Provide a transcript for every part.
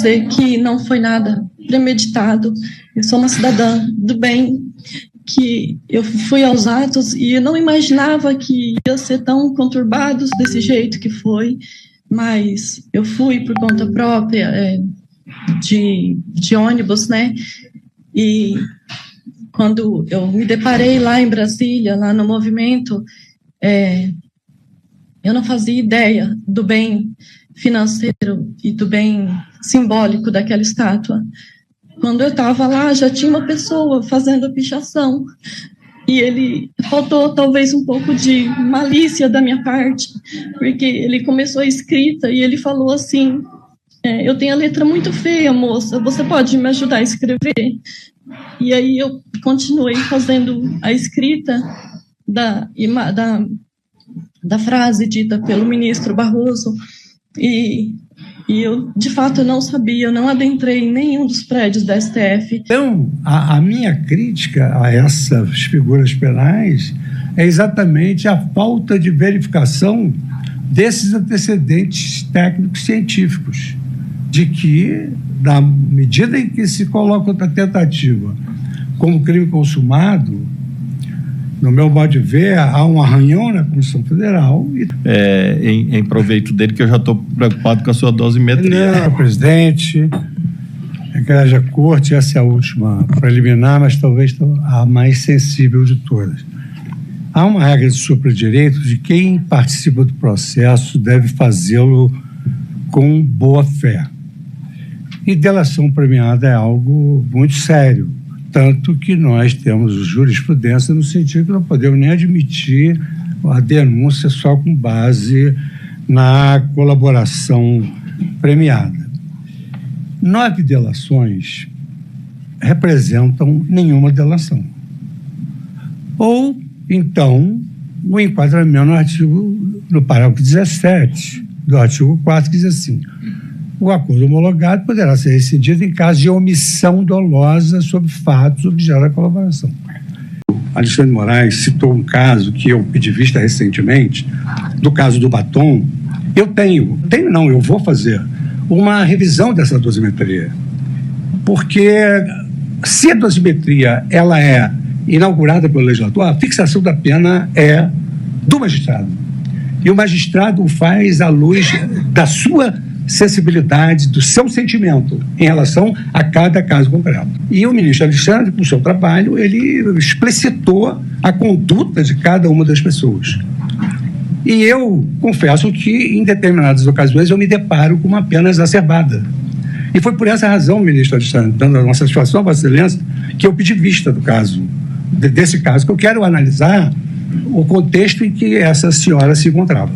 dizer que não foi nada premeditado. Eu sou uma cidadã do bem, que eu fui aos atos e eu não imaginava que ia ser tão conturbados desse jeito que foi, mas eu fui por conta própria, de ônibus, né? E quando eu me deparei lá em Brasília, lá no movimento, eu não fazia ideia do bem financeiro e do bem simbólico daquela estátua. Quando eu estava lá, já tinha uma pessoa fazendo a pichação. E ele faltou talvez um pouco de malícia da minha parte, porque ele começou a escrita e ele falou assim: eu tenho a letra muito feia, moça, você pode me ajudar a escrever? E aí eu continuei fazendo a escrita da frase dita pelo ministro Barroso, e eu, de fato, eu não sabia, eu não adentrei em nenhum dos prédios da STF. Então, a minha crítica a essas figuras penais é exatamente a falta de verificação desses antecedentes técnicos científicos, de que, na medida em que se coloca outra tentativa como crime consumado, no meu modo de ver, há um arranhão na Constituição Federal. Em proveito dele, que eu já estou preocupado com a sua dosimetria. Não, presidente, que haja corte, essa é a última preliminar, mas talvez a mais sensível de todas. Há uma regra de superdireito de quem participa do processo deve fazê-lo com boa fé. E delação premiada é algo muito sério. Tanto que nós temos jurisprudência no sentido que não podemos nem admitir a denúncia só com base na colaboração premiada. 9 delações representam nenhuma delação. Ou, então, o enquadramento no parágrafo 17 do artigo 4, que diz assim: o acordo homologado poderá ser rescindido em caso de omissão dolosa sobre fatos objeto da colaboração. Alexandre de Moraes citou um caso que eu pedi vista recentemente, do caso do batom. Eu vou fazer uma revisão dessa dosimetria, porque se a dosimetria ela é inaugurada pelo legislador, a fixação da pena é do magistrado. E o magistrado o faz à luz da sua sensibilidade, do seu sentimento em relação a cada caso concreto. E o ministro Alexandre, com o seu trabalho, ele explicitou a conduta de cada uma das pessoas. E eu confesso que, em determinadas ocasiões, eu me deparo com uma pena exacerbada. E foi por essa razão, ministro Alexandre, dando a nossa satisfação à Vossa Excelência, que eu pedi vista do caso, desse caso, que eu quero analisar o contexto em que essa senhora se encontrava.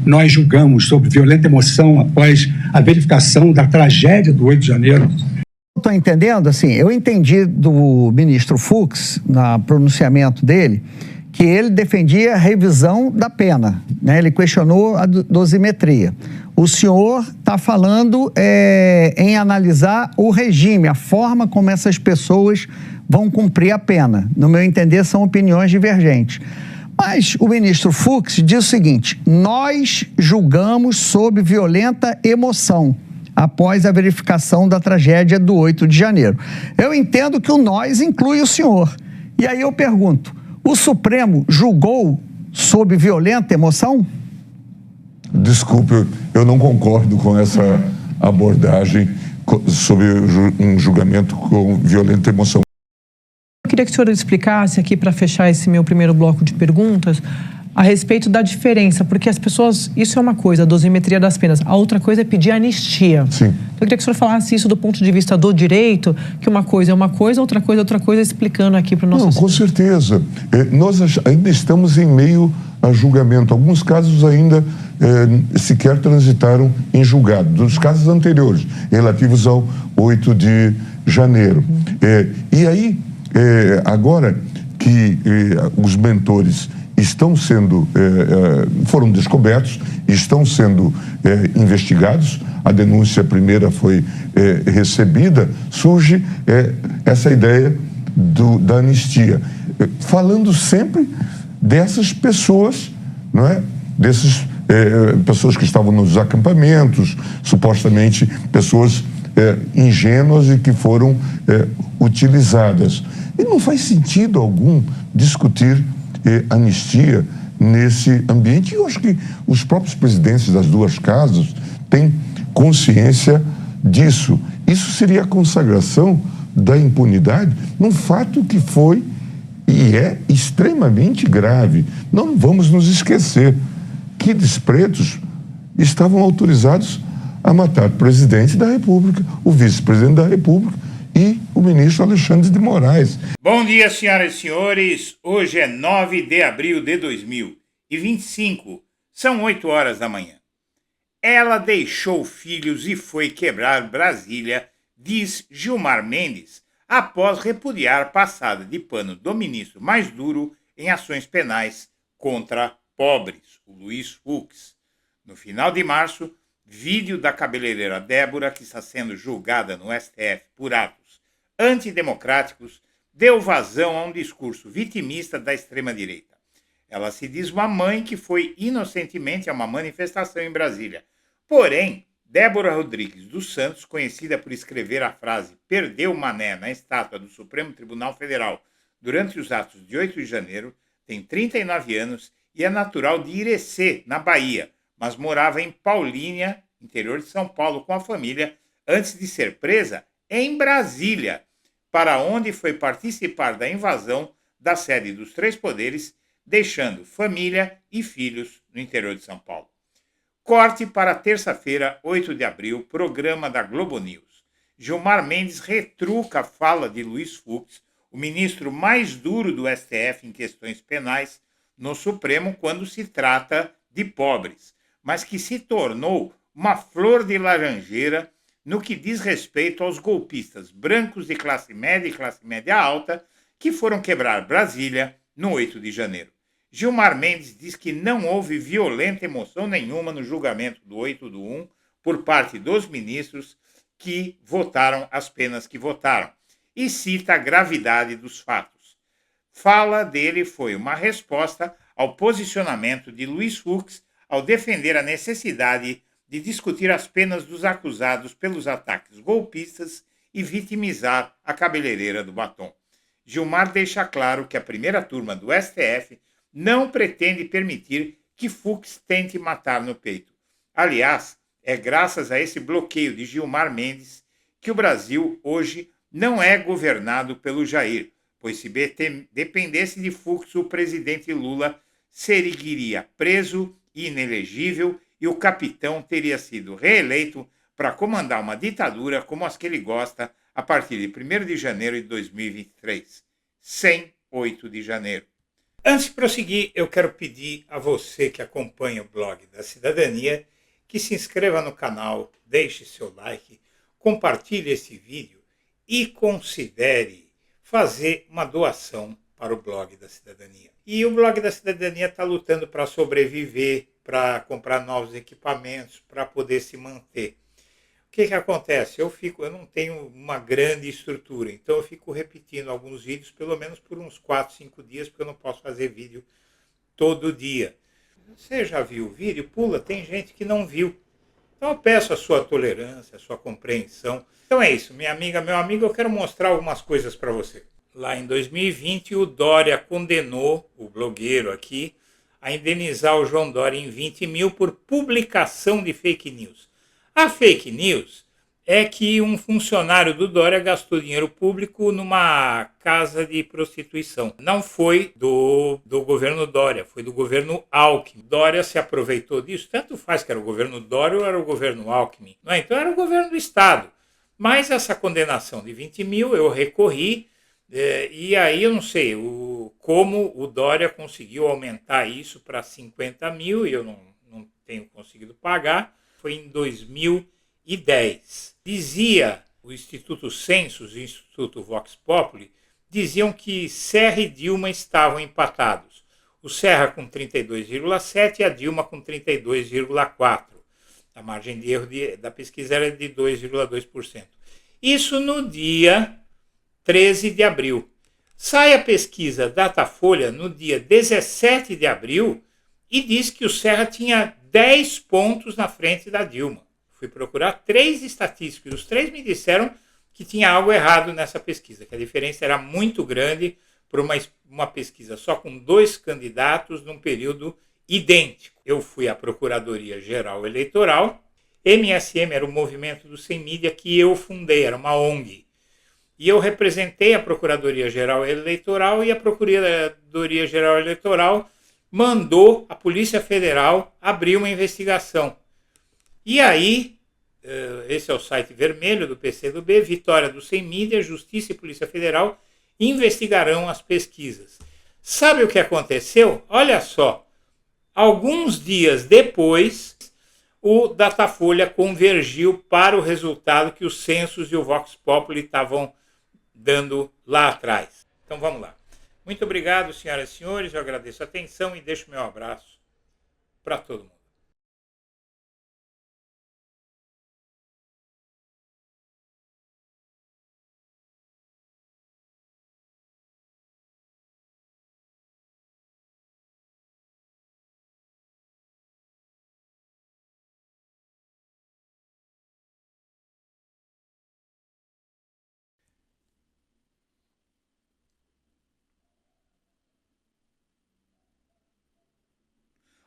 Nós julgamos sobre violenta emoção após a verificação da tragédia do 8 de janeiro. Estou entendendo, assim, eu entendi do ministro Fux, no pronunciamento dele, que ele defendia a revisão da pena, né? Ele questionou a dosimetria. O senhor está falando em analisar o regime, a forma como essas pessoas vão cumprir a pena. No meu entender, são opiniões divergentes. Mas o ministro Fux diz o seguinte: nós julgamos sob violenta emoção após a verificação da tragédia do 8 de janeiro. Eu entendo que o nós inclui o senhor. E aí eu pergunto, o Supremo julgou sob violenta emoção? Desculpe, eu não concordo com essa abordagem sobre um julgamento com violenta emoção. Eu queria que o senhor explicasse aqui, para fechar esse meu primeiro bloco de perguntas, a respeito da diferença, porque as pessoas, isso é uma coisa, a dosimetria das penas, a outra coisa é pedir anistia. Sim. Então, eu queria que o senhor falasse isso do ponto de vista do direito, que uma coisa é uma coisa, outra coisa, explicando aqui para o nosso... Não, com certeza. Nós ainda estamos em meio a julgamento. Alguns casos ainda sequer transitaram em julgado, dos casos anteriores, relativos ao 8 de janeiro. E aí, agora que os mentores estão sendo, foram descobertos, estão sendo investigados, a denúncia primeira foi recebida, surge essa ideia da anistia, falando sempre dessas pessoas, não é? Desses pessoas que estavam nos acampamentos, supostamente pessoas ingênuas e que foram utilizadas. E não faz sentido algum discutir anistia nesse ambiente. E eu acho que os próprios presidentes das duas casas têm consciência disso. Isso seria a consagração da impunidade num fato que foi e é extremamente grave. Não vamos nos esquecer que despretos estavam autorizados a matar o presidente da República, o vice-presidente da República e o ministro Alexandre de Moraes. Bom dia, senhoras e senhores. Hoje é 9 de abril de 2025. São 8 horas da manhã. Ela deixou filhos e foi quebrar Brasília, diz Gilmar Mendes, após repudiar passada de pano do ministro mais duro em ações penais contra pobres, o Luiz Fux. No final de março, vídeo da cabeleireira Débora, que está sendo julgada no STF por atos antidemocráticos, deu vazão a um discurso vitimista da extrema-direita. Ela se diz uma mãe que foi inocentemente a uma manifestação em Brasília. Porém, Débora Rodrigues dos Santos, conhecida por escrever a frase "perdeu Mané" na estátua do Supremo Tribunal Federal durante os atos de 8 de janeiro, tem 39 anos e é natural de Irecê, na Bahia, mas morava em Paulínia, interior de São Paulo, com a família, antes de ser presa em Brasília, para onde foi participar da invasão da sede dos três poderes, deixando família e filhos no interior de São Paulo. Corte para terça-feira, 8 de abril, programa da Globo News. Gilmar Mendes retruca a fala de Luiz Fux, o ministro mais duro do STF em questões penais, no Supremo quando se trata de pobres, mas que se tornou uma flor de laranjeira no que diz respeito aos golpistas brancos de classe média e classe média alta que foram quebrar Brasília no 8 de janeiro. Gilmar Mendes diz que não houve violenta emoção nenhuma no julgamento do 8/1 por parte dos ministros que votaram as penas que votaram e cita a gravidade dos fatos. Fala dele foi uma resposta ao posicionamento de Luiz Fux ao defender a necessidade de discutir as penas dos acusados pelos ataques golpistas e vitimizar a cabeleireira do batom. Gilmar deixa claro que a primeira turma do STF não pretende permitir que Fux tente matar no peito. Aliás, é graças a esse bloqueio de Gilmar Mendes que o Brasil hoje não é governado pelo Jair, pois se dependesse de Fux, o presidente Lula seguiria preso e inelegível e o capitão teria sido reeleito para comandar uma ditadura como as que ele gosta a partir de 1º de janeiro de 2023, sem 8 de janeiro. Antes de prosseguir, eu quero pedir a você que acompanha o blog da Cidadania que se inscreva no canal, deixe seu like, compartilhe esse vídeo e considere fazer uma doação para o blog da Cidadania. E o blog da Cidadania está lutando para sobreviver, para comprar novos equipamentos, para poder se manter. O que acontece? Eu não tenho uma grande estrutura, então eu fico repetindo alguns vídeos, pelo menos por uns 4, 5 dias, porque eu não posso fazer vídeo todo dia. Você já viu o vídeo? Pula, tem gente que não viu. Então eu peço a sua tolerância, a sua compreensão. Então é isso, minha amiga, meu amigo, eu quero mostrar algumas coisas para você. Lá em 2020, o Dória condenou, o blogueiro aqui, a indenizar o João Dória em 20 mil por publicação de fake news. A fake news é que um funcionário do Dória gastou dinheiro público numa casa de prostituição. Não foi do governo Dória, foi do governo Alckmin. Dória se aproveitou disso, tanto faz que era o governo Dória ou era o governo Alckmin. Não é? Então era o governo do Estado. Mas essa condenação de 20 mil eu recorri, e aí eu não sei como o Dória conseguiu aumentar isso para 50 mil e eu não tenho conseguido pagar. Foi em 2010. Dizia o Instituto Census e o Instituto Vox Populi, diziam que Serra e Dilma estavam empatados. O Serra com 32,7% e a Dilma com 32,4%. A margem de erro da pesquisa era de 2,2%. Isso no dia 13 de abril. Sai a pesquisa Datafolha no dia 17 de abril e diz que o Serra tinha 10 pontos na frente da Dilma. Fui procurar 3 estatísticos, os 3 me disseram que tinha algo errado nessa pesquisa, que a diferença era muito grande para uma pesquisa só com 2 candidatos num período idêntico. Eu fui à Procuradoria-Geral Eleitoral, MSM era o movimento do Sem Mídia que eu fundei, era uma ONG. E eu representei a Procuradoria-Geral Eleitoral e a Procuradoria-Geral Eleitoral mandou a Polícia Federal abrir uma investigação. E aí, esse é o site vermelho do PCdoB, Vitória do Sem Mídia, Justiça e Polícia Federal investigarão as pesquisas. Sabe o que aconteceu? Olha só, alguns dias depois, o Datafolha convergiu para o resultado que os censos e o Vox Populi estavam dando lá atrás. Então vamos lá. Muito obrigado, senhoras e senhores, eu agradeço a atenção e deixo meu abraço para todo mundo.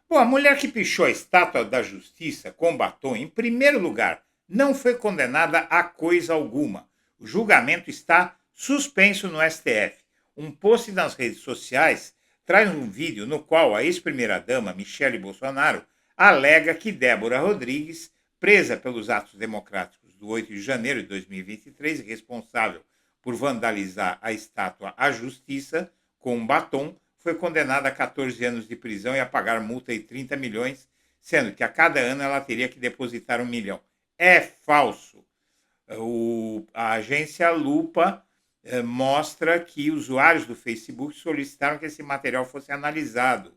Bom, a mulher que pichou a estátua da Justiça com batom, em primeiro lugar, não foi condenada a coisa alguma. O julgamento está suspenso no STF. Um post nas redes sociais traz um vídeo no qual a ex-primeira-dama Michele Bolsonaro alega que Débora Rodrigues, presa pelos atos democráticos do 8 de janeiro de 2023 e responsável por vandalizar a estátua à Justiça com um batom, foi condenada a 14 anos de prisão e a pagar multa de 30 milhões, sendo que a cada ano ela teria que depositar 1 milhão. É falso. A agência Lupa mostra que usuários do Facebook solicitaram que esse material fosse analisado.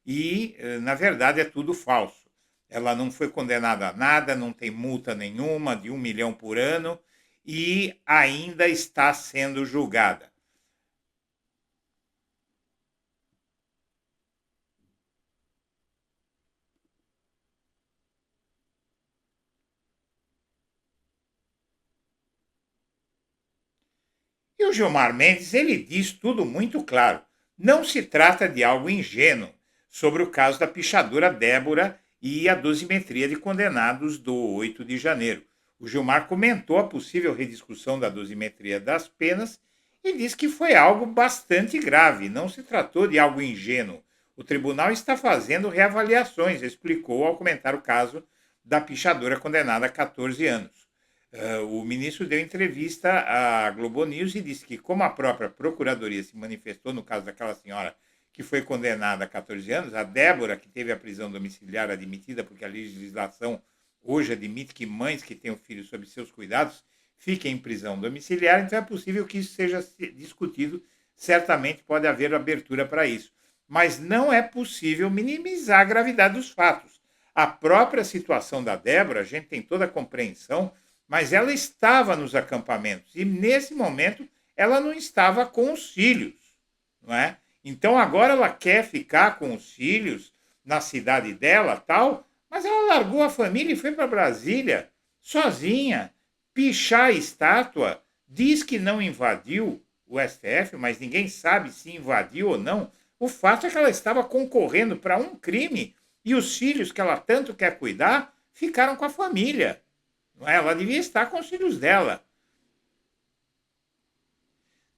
E, na verdade, é tudo falso. Ela não foi condenada a nada, não tem multa nenhuma de 1 milhão por ano e ainda está sendo julgada. E o Gilmar Mendes, ele diz tudo muito claro. Não se trata de algo ingênuo sobre o caso da pichadora Débora e a dosimetria de condenados do 8 de janeiro. O Gilmar comentou a possível rediscussão da dosimetria das penas e diz que foi algo bastante grave, não se tratou de algo ingênuo. O tribunal está fazendo reavaliações, explicou ao comentar o caso da pichadora condenada a 14 anos. O ministro deu entrevista à Globo News e disse que, como a própria Procuradoria se manifestou no caso daquela senhora que foi condenada a 14 anos, a Débora, que teve a prisão domiciliar admitida, porque a legislação hoje admite que mães que tenham filhos sob seus cuidados fiquem em prisão domiciliar, então é possível que isso seja discutido, certamente pode haver abertura para isso. Mas não é possível minimizar a gravidade dos fatos. A própria situação da Débora, a gente tem toda a compreensão, mas ela estava nos acampamentos e, nesse momento, ela não estava com os filhos, não é? Então, agora ela quer ficar com os filhos na cidade dela, tal, mas ela largou a família e foi para Brasília, sozinha, pichar a estátua, diz que não invadiu o STF, mas ninguém sabe se invadiu ou não. O fato é que ela estava concorrendo para um crime e os filhos que ela tanto quer cuidar ficaram com a família. Ela devia estar com os filhos dela.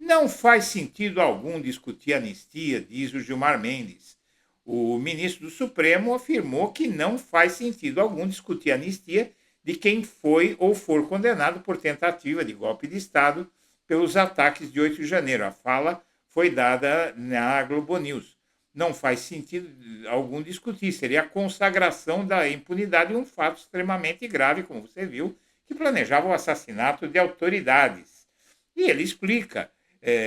Não faz sentido algum discutir anistia, diz o Gilmar Mendes. O ministro do Supremo afirmou que não faz sentido algum discutir anistia de quem foi ou for condenado por tentativa de golpe de Estado pelos ataques de 8 de janeiro. A fala foi dada na Globo News. Não faz sentido algum discutir. Seria a consagração da impunidade de um fato extremamente grave, como você viu, que planejava o assassinato de autoridades. E ele explica,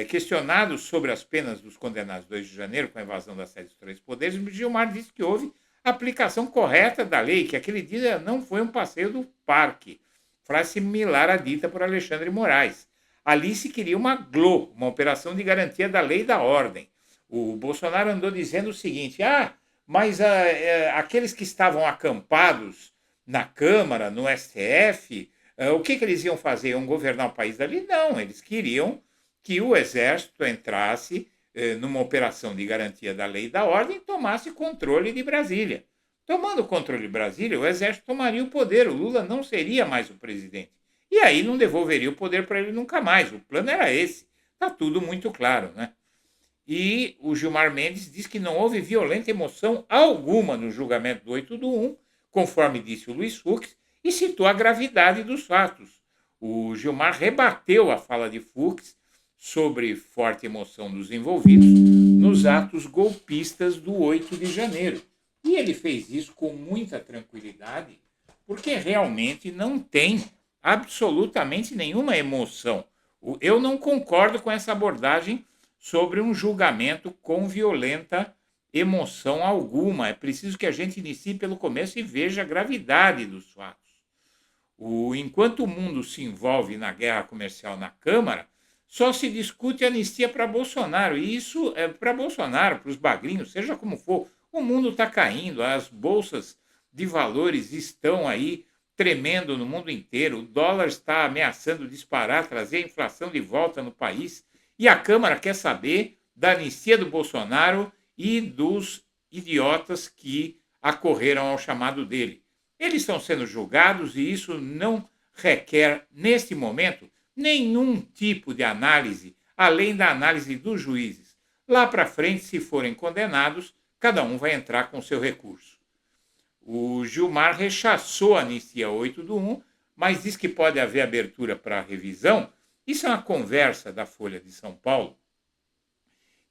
questionado sobre as penas dos condenados 2 de janeiro com a invasão da sede dos 3 poderes, Gilmar disse que houve aplicação correta da lei, que aquele dia não foi um passeio do parque. Frase similar à dita por Alexandre Moraes. Ali se queria uma GLO, uma operação de garantia da lei e da ordem. O Bolsonaro andou dizendo o seguinte, mas aqueles que estavam acampados na Câmara, no STF, o que eles iam fazer? Iam governar o país dali? Não, eles queriam que o Exército entrasse numa operação de garantia da lei e da ordem e tomasse controle de Brasília. Tomando o controle de Brasília, o Exército tomaria o poder, o Lula não seria mais o presidente. E aí não devolveria o poder para ele nunca mais. O plano era esse. Está tudo muito claro, né? E o Gilmar Mendes diz que não houve violenta emoção alguma no julgamento do 8/1, conforme disse o Luiz Fux, e citou a gravidade dos fatos. O Gilmar rebateu a fala de Fux sobre forte emoção dos envolvidos nos atos golpistas do 8 de janeiro. E ele fez isso com muita tranquilidade, porque realmente não tem absolutamente nenhuma emoção. Eu não concordo com essa abordagem sobre um julgamento com violenta emoção alguma. É preciso que a gente inicie pelo começo e veja a gravidade dos fatos. Enquanto o mundo se envolve na guerra comercial na Câmara, só se discute anistia para Bolsonaro. E isso é para Bolsonaro, para os bagrinhos, seja como for. O mundo está caindo, as bolsas de valores estão aí tremendo no mundo inteiro, o dólar está ameaçando disparar, trazer a inflação de volta no país, e a Câmara quer saber da anistia do Bolsonaro e dos idiotas que acorreram ao chamado dele. Eles estão sendo julgados e isso não requer, neste momento, nenhum tipo de análise, além da análise dos juízes. Lá para frente, se forem condenados, cada um vai entrar com seu recurso. O Gilmar rechaçou a anistia 8/1, mas diz que pode haver abertura para revisão. Isso é uma conversa da Folha de São Paulo,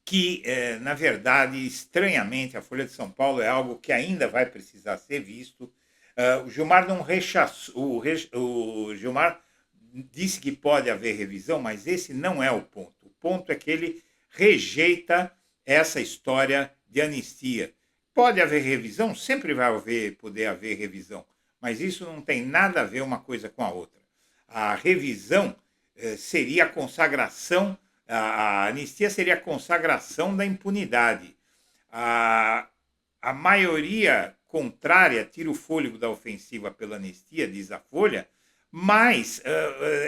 que, na verdade, estranhamente, a Folha de São Paulo é algo que ainda vai precisar ser visto. O Gilmar não rechaçou, o Gilmar disse que pode haver revisão, mas esse não é o ponto. O ponto é que ele rejeita essa história de anistia. Pode haver revisão? Sempre vai poder haver revisão, mas isso não tem nada a ver uma coisa com a outra. A revisão seria a consagração, a anistia seria a consagração da impunidade. A maioria contrária tira o fôlego da ofensiva pela anistia, diz a Folha, mas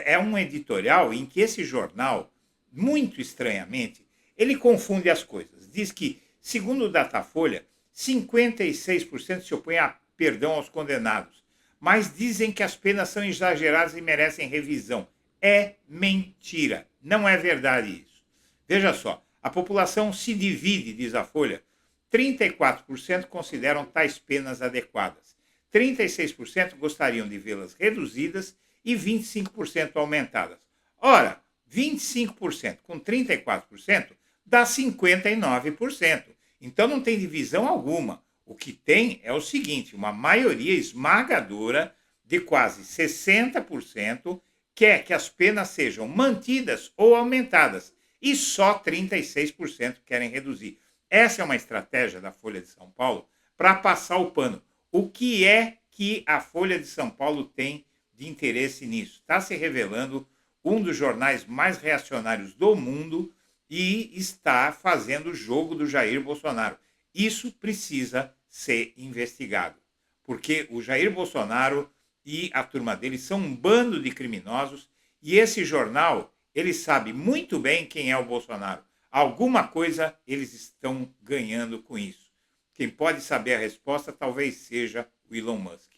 é um editorial em que esse jornal, muito estranhamente, ele confunde as coisas. Diz que, segundo o Datafolha, 56% se opõem a perdão aos condenados, mas dizem que as penas são exageradas e merecem revisão. É mentira, não é verdade isso. Veja só, a população se divide, diz a Folha, 34% consideram tais penas adequadas, 36% gostariam de vê-las reduzidas e 25% aumentadas. Ora, 25% com 34% dá 59%. Então não tem divisão alguma. O que tem é o seguinte, uma maioria esmagadora de quase 60% quer que as penas sejam mantidas ou aumentadas e só 36% querem reduzir. Essa é uma estratégia da Folha de São Paulo para passar o pano. O que é que a Folha de São Paulo tem de interesse nisso? Está se revelando um dos jornais mais reacionários do mundo e está fazendo o jogo do Jair Bolsonaro. Isso precisa ser investigado, porque o Jair Bolsonaro e a turma dele são um bando de criminosos e esse jornal, ele sabe muito bem quem é o Bolsonaro. Alguma coisa eles estão ganhando com isso. Quem pode saber a resposta talvez seja o Elon Musk.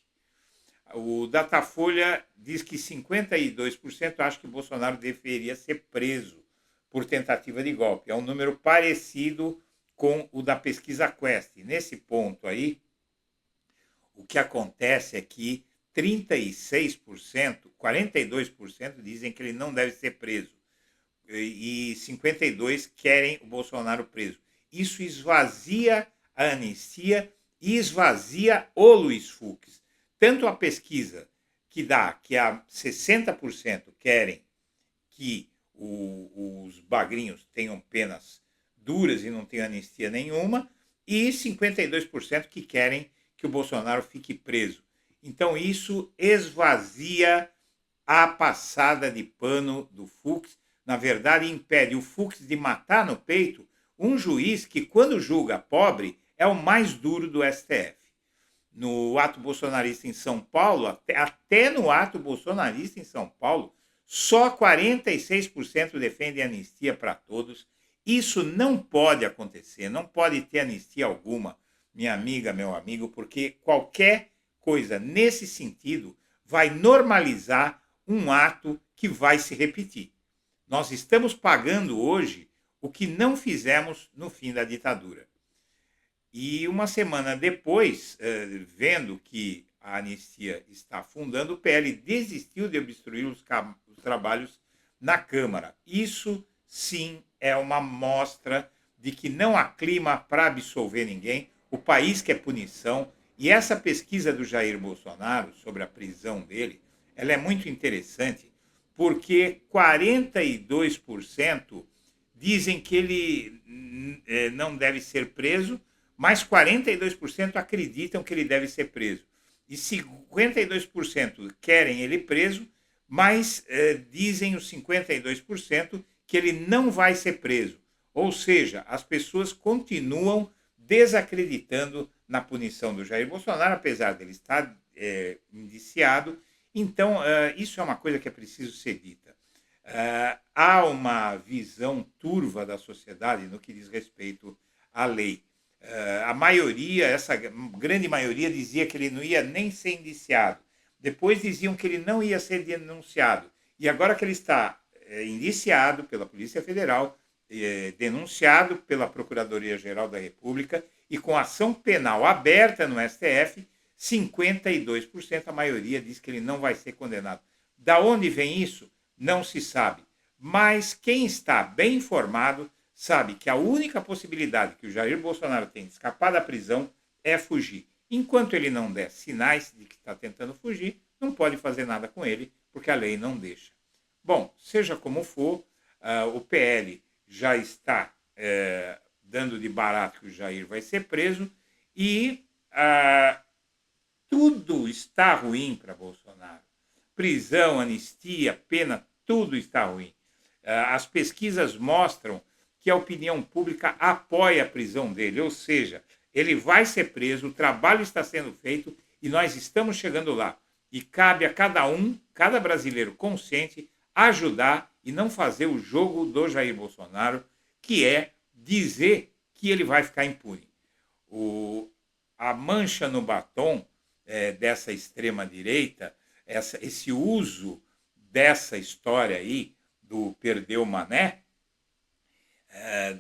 O Datafolha diz que 52% acham que Bolsonaro deveria ser preso por tentativa de golpe. É um número parecido com o da pesquisa Quest. Nesse ponto aí, o que acontece é que 36%, 42% dizem que ele não deve ser preso. E 52% querem o Bolsonaro preso. Isso esvazia a anistia e esvazia o Luiz Fux. Tanto a pesquisa que dá que a 60% querem que os bagrinhos tenham penas duras e não tenham anistia nenhuma, e 52% que querem que o Bolsonaro fique preso. Então isso esvazia a passada de pano do Fux, na verdade impede o Fux de matar no peito um juiz que, quando julga pobre, é o mais duro do STF. No ato bolsonarista em São Paulo, até no ato bolsonarista em São Paulo, só 46% defendem anistia para todos. Isso não pode acontecer, não pode ter anistia alguma, minha amiga, meu amigo, porque qualquer coisa nesse sentido vai normalizar um ato que vai se repetir. Nós estamos pagando hoje o que não fizemos no fim da ditadura. E uma semana depois, vendo que a anistia está afundando, o PL desistiu de obstruir os trabalhos na Câmara. Isso, sim, é uma mostra de que não há clima para absolver ninguém, o país quer punição, e essa pesquisa do Jair Bolsonaro sobre a prisão dele, ela é muito interessante, porque 42% dizem que ele não deve ser preso, mas 42% acreditam que ele deve ser preso. E 52% querem ele preso, mas dizem os 52% que ele não vai ser preso. Ou seja, as pessoas continuam desacreditando na punição do Jair Bolsonaro, apesar dele estar indiciado. Então, isso é uma coisa que é preciso ser dita. Há uma visão turva da sociedade no que diz respeito à lei. A maioria, essa grande maioria, dizia que ele não ia nem ser indiciado. Depois diziam que ele não ia ser denunciado. E agora que ele está indiciado pela Polícia Federal, denunciado pela Procuradoria-Geral da República e com ação penal aberta no STF, 52%, a maioria, diz que ele não vai ser condenado. Da onde vem isso? Não se sabe. Mas quem está bem informado sabe que a única possibilidade que o Jair Bolsonaro tem de escapar da prisão é fugir. Enquanto ele não der sinais de que está tentando fugir, não pode fazer nada com ele, porque a lei não deixa. Bom, seja como for, o PL já está dando de barato que o Jair vai ser preso e tudo está ruim para Bolsonaro. Prisão, anistia, pena, tudo está ruim. As pesquisas mostram que a opinião pública apoia a prisão dele, ou seja, ele vai ser preso, o trabalho está sendo feito e nós estamos chegando lá. E cabe a cada brasileiro consciente, ajudar e não fazer o jogo do Jair Bolsonaro, que é dizer que ele vai ficar impune. A mancha no batom dessa extrema-direita, esse uso dessa história aí, do perdeu Mané,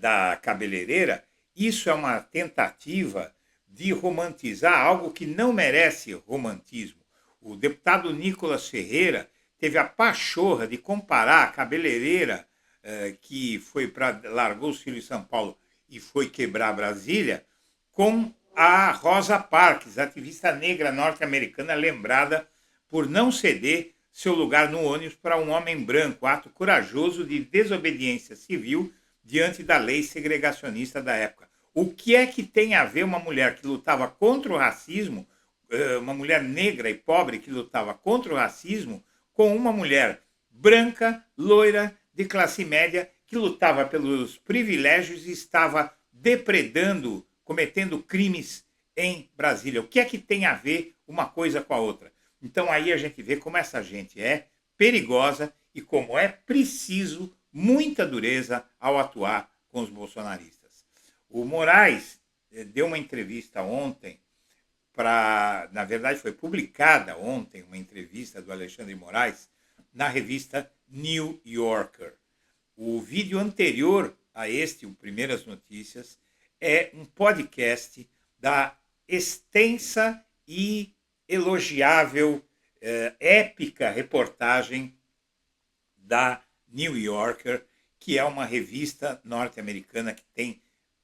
da cabeleireira, isso é uma tentativa de romantizar algo que não merece romantismo. O deputado Nicolas Ferreira teve a pachorra de comparar a cabeleireira que largou os filhos em São Paulo e foi quebrar Brasília com a Rosa Parks, ativista negra norte-americana lembrada por não ceder seu lugar no ônibus para um homem branco, ato corajoso de desobediência civil diante da lei segregacionista da época. O que é que tem a ver uma mulher que lutava contra o racismo, uma mulher negra e pobre que lutava contra o racismo, com uma mulher branca, loira, de classe média, que lutava pelos privilégios e estava depredando, cometendo crimes em Brasília? O que é que tem a ver uma coisa com a outra? Então aí a gente vê como essa gente é perigosa e como é preciso muita dureza ao atuar com os bolsonaristas. O Moraes deu uma entrevista ontem na verdade foi publicada ontem uma entrevista do Alexandre Moraes na revista New Yorker. O vídeo anterior a o Primeiras Notícias, é um podcast da extensa e elogiável, épica reportagem da New Yorker, que é uma revista norte-americana que tem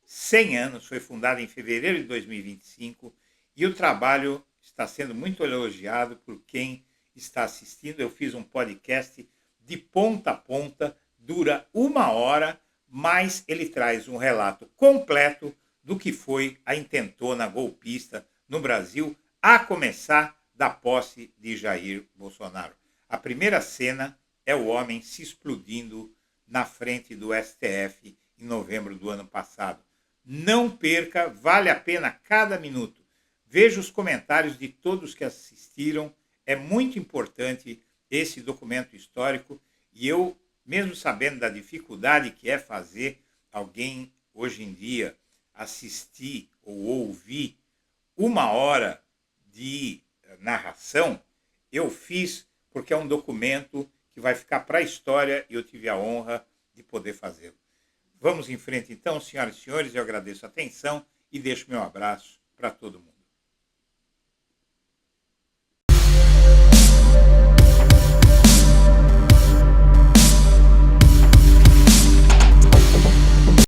100 anos, foi fundada em fevereiro de 2025, e o trabalho está sendo muito elogiado por quem está assistindo. Eu fiz um podcast de ponta a ponta, dura 1 hora, mas ele traz um relato completo do que foi a intentona golpista no Brasil, a começar da posse de Jair Bolsonaro. A primeira cena é o homem se explodindo na frente do STF em novembro do ano passado. Não perca, vale a pena cada minuto. Veja os comentários de todos que assistiram. É muito importante esse documento histórico e eu, mesmo sabendo da dificuldade que é fazer alguém hoje em dia assistir ou ouvir 1 hora de narração, eu fiz porque é um documento que vai ficar para a história e eu tive a honra de poder fazê-lo. Vamos em frente então, senhoras e senhores, eu agradeço a atenção e deixo meu abraço para todo mundo.